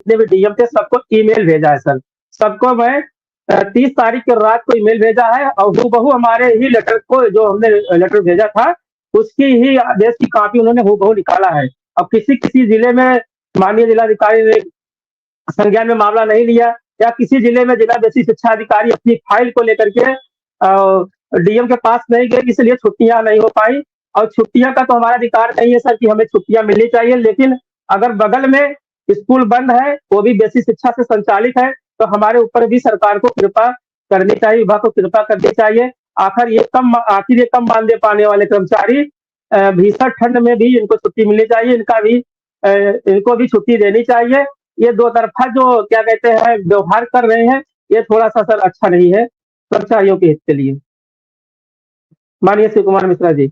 जितने भी डीएम थे सबको ईमेल भेजा है सर। सबको मैं 30 तारीख की रात को ईमेल भेजा है और हूबहू हमारे ही लेटर को जो हमने लेटर भेजा था, उसकी ही आदेश की कॉपी उन्होंने हूबहू निकाला है। अब किसी-किसी जिले में माननीय जिलाधिकारी ने संज्ञान में मामला नहीं लिया या किसी जिले में जिला बेसिक शिक्षा अधिकारी अपनी फाइल को लेकर के डीएम के पास नहीं गए, इसलिए छुट्टियां नहीं हो पाई। और छुट्टियां का तो हमारा अधिकार नहीं है सर कि हमें छुट्टियां मिलनी चाहिए, लेकिन अगर बगल में स्कूल बंद है, वो भी बेसिक शिक्षा से संचालित है, तो हमारे ऊपर भी सरकार को कृपा करनी चाहिए, विभाग को कृपा करनी चाहिए। आखिर ये कम मानदेय पाने वाले कर्मचारी भीषण ठंड में भी इनको छुट्टी मिलनी चाहिए, इनको भी छुट्टी देनी चाहिए। ये दो तरफा जो क्या कहते हैं व्यवहार कर रहे हैं, ये थोड़ा-सा सर अच्छा नहीं है कर्मचारियों के हित के लिए। माननीय शिव कुमार मिश्रा जी।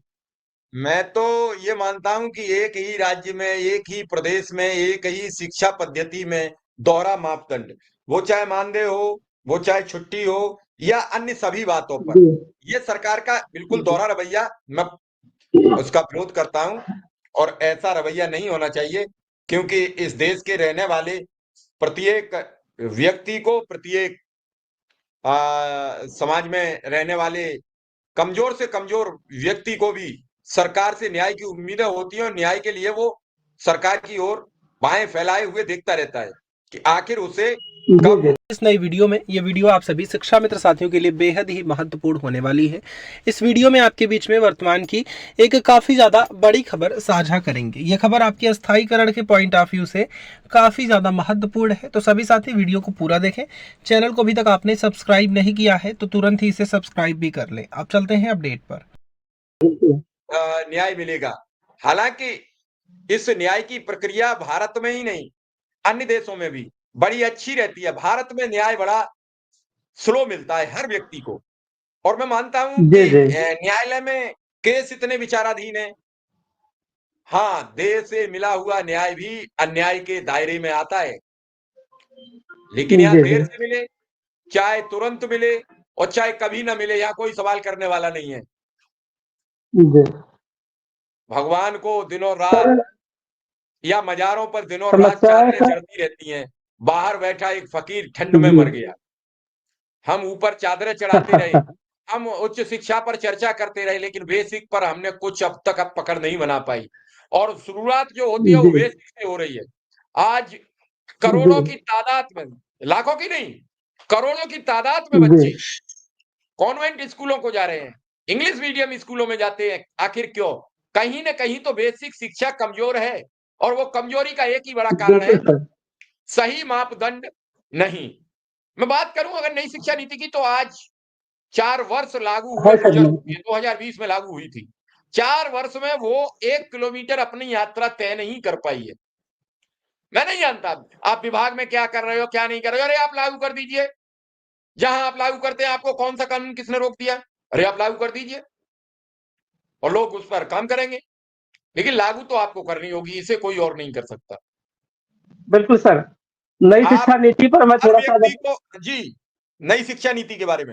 मैं तो ये मानता हूं कि एक ही राज्य में, एक ही प्रदेश में, एक ही शिक्षा पद्धति में दोहरा मापदंड, वो चाहे मानदेय हो, वो चाहे छुट्टी हो या अन्य सभी बातों पर, ये सरकार का बिल्कुल दोहरा रवैया, मैं उसका विरोध करता हूं और ऐसा रवैया नहीं होना चाहिए, क्योंकि इस देश के रहने वाले प्रत्येक व्यक्ति को, प्रत्येक समाज में रहने वाले कमजोर से कमजोर व्यक्ति को भी सरकार से न्याय की उम्मीदें होती हैं और न्याय के लिए वो सरकार की ओर बाहें फैलाए हुए देखता रहता है कि आखिर उसे कब। इस नई वीडियो में, ये वीडियो आप सभी शिक्षा मित्र साथियों के लिए बेहद ही महत्वपूर्ण होने वाली है। इस वीडियो में आपके बीच में वर्तमान की एक काफ़ी ज़्यादा बड़ी खबर साझा करेंगे। ये खबर आपके स्थायीकरण के पॉइंट ऑफ व्यू से काफ़ी ज़्यादा महत्वपूर्ण है, तो सभी साथी वीडियो को पूरा देखें। चैनल को अभी तक आपने सब्सक्राइब नहीं किया है तो तुरंत ही इसे सब्सक्राइब भी कर लें। अब चलते हैं अपडेट पर। न्याय मिलेगा। हालांकि इस न्याय की प्रक्रिया भारत में ही नहीं, अन्य देशों में भी बड़ी अच्छी रहती है। भारत में न्याय बड़ा स्लो मिलता है हर व्यक्ति को, और मैं मानता हूं कि न्यायालय में केस इतने विचाराधीन है। हाँ, देश से मिला हुआ न्याय भी अन्याय के दायरे में आता है, लेकिन यहाँ देर से मिले, चाहे तुरंत मिले और चाहे कभी ना मिले, यहाँ कोई सवाल करने वाला नहीं है। भगवान को दिनों रात या मजारों पर दिनों रात चादरें चढ़ती रहती हैं, बाहर बैठा एक फकीर ठंड में मर गया। हम ऊपर चादरें चढ़ाते रहे, हम उच्च शिक्षा पर चर्चा करते रहे, लेकिन बेसिक पर हमने कुछ अब तक पकड़ नहीं बना पाई, और शुरुआत जो होती है वो बेसिक से हो रही है। आज करोड़ों की तादाद में, लाखों की नहीं, करोड़ों की तादाद में बच्चे कॉन्वेंट स्कूलों को जा रहे हैं, इंग्लिश मीडियम स्कूलों में जाते हैं। आखिर क्यों? कहीं न कहीं तो बेसिक शिक्षा कमजोर है, और वो कमजोरी का एक ही बड़ा कारण है सही मापदंड नहीं। मैं बात करूं अगर नई शिक्षा नीति की, तो आज 4 वर्ष लागू हुए, 2020 में लागू हुई थी। 4 वर्ष में वो 1 किलोमीटर अपनी यात्रा तय नहीं कर पाई है। मैं नहीं जानता आप विभाग में क्या कर रहे हो, क्या नहीं कर रहे हो। अरे आप लागू कर दीजिए, जहां आप लागू करते हैं आपको कौन सा कानून किसने रोक दिया? अरे आप लागू कर दीजिए और लोग उस पर काम करेंगे, लेकिन लागू तो आपको करनी होगी, इसे कोई और नहीं कर सकता। बिल्कुल सर। नई शिक्षा नीति पर मैं थोड़ा सा जी, नई शिक्षा नीति के बारे में,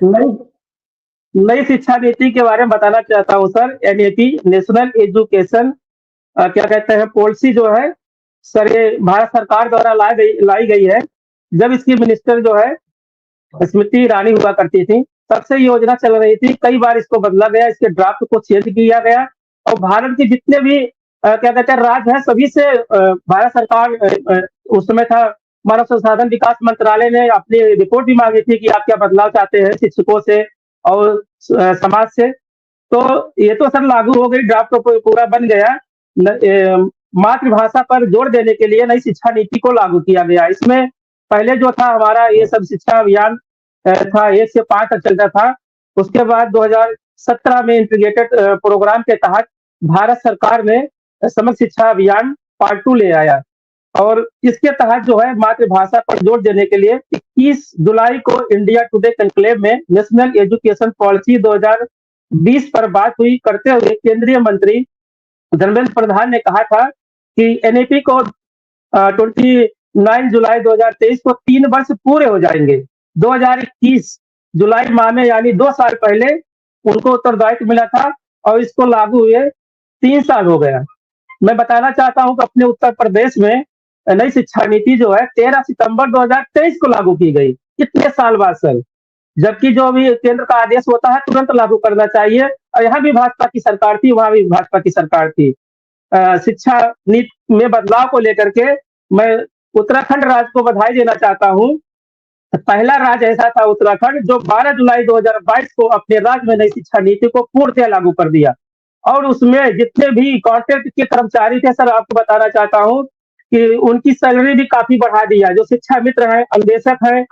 नई शिक्षा नीति के बारे में बताना चाहता हूँ सर। एनईपी नेशनल एजुकेशन क्या कहते हैं पॉलिसी जो है सर, ये भारत सरकार द्वारा लाई गई है। जब इसकी मिनिस्टर जो है स्मृति ईरानी हुआ करती थी, तब से योजना चल रही थी। कई बार इसको बदला गया, इसके ड्राफ्ट को चेंज किया गया, और भारत के जितने भी क्या कहते हैं राज्य है, सभी से भारत सरकार उस समय था मानव संसाधन विकास मंत्रालय ने अपनी रिपोर्ट भी मांगी थी कि आप क्या बदलाव चाहते हैं शिक्षकों से और समाज से। तो ये तो सर लागू हो गई, ड्राफ्ट तो पूरा बन गया। मातृभाषा पर जोर देने के लिए नई शिक्षा नीति को लागू किया गया। इसमें पहले जो था हमारा ये सब शिक्षा अभियान था 1 से 5 तक चलता था। उसके बाद 2017 में इंटीग्रेटेड प्रोग्राम के तहत भारत सरकार ने समग्र शिक्षा अभियान पार्ट 2 ले आया, और इसके तहत जो है मातृभाषा पर जोर देने के लिए 21 जुलाई को इंडिया टुडे कॉन्क्लेव में नेशनल एजुकेशन पॉलिसी 2020 पर बात हुई। करते हुए केंद्रीय मंत्री धर्मेंद्र प्रधान ने कहा था कि एनईपी को 29 जुलाई 2023 को 3 वर्ष पूरे हो जाएंगे। 2021 जुलाई माह में यानी 2 साल पहले उनको उत्तरदायित्व मिला था, और इसको लागू हुए 3 साल हो गया। मैं बताना चाहता हूं कि अपने उत्तर प्रदेश में नई शिक्षा नीति जो है 13 सितंबर 2023 को लागू की गई। कितने साल बाद सर? जबकि जो भी केंद्र का आदेश होता है तुरंत लागू करना चाहिए, और यहाँ भी भाजपा की सरकार थी, वहां भी भाजपा की सरकार थी। शिक्षा नीति में बदलाव को लेकर के मैं उत्तराखंड राज्य को बधाई देना चाहता हूँ। पहला राज्य ऐसा था उत्तराखंड जो 12 जुलाई 2022 को अपने राज्य में नई शिक्षा नीति को पूर्णतः लागू कर दिया, और उसमें जितने भी कॉन्ट्रैक्ट के कर्मचारी थे सर, आपको बताना चाहता हूँ कि उनकी सैलरी भी काफी बढ़ा दिया। जो शिक्षा मित्र हैं, अन्वेषक हैं,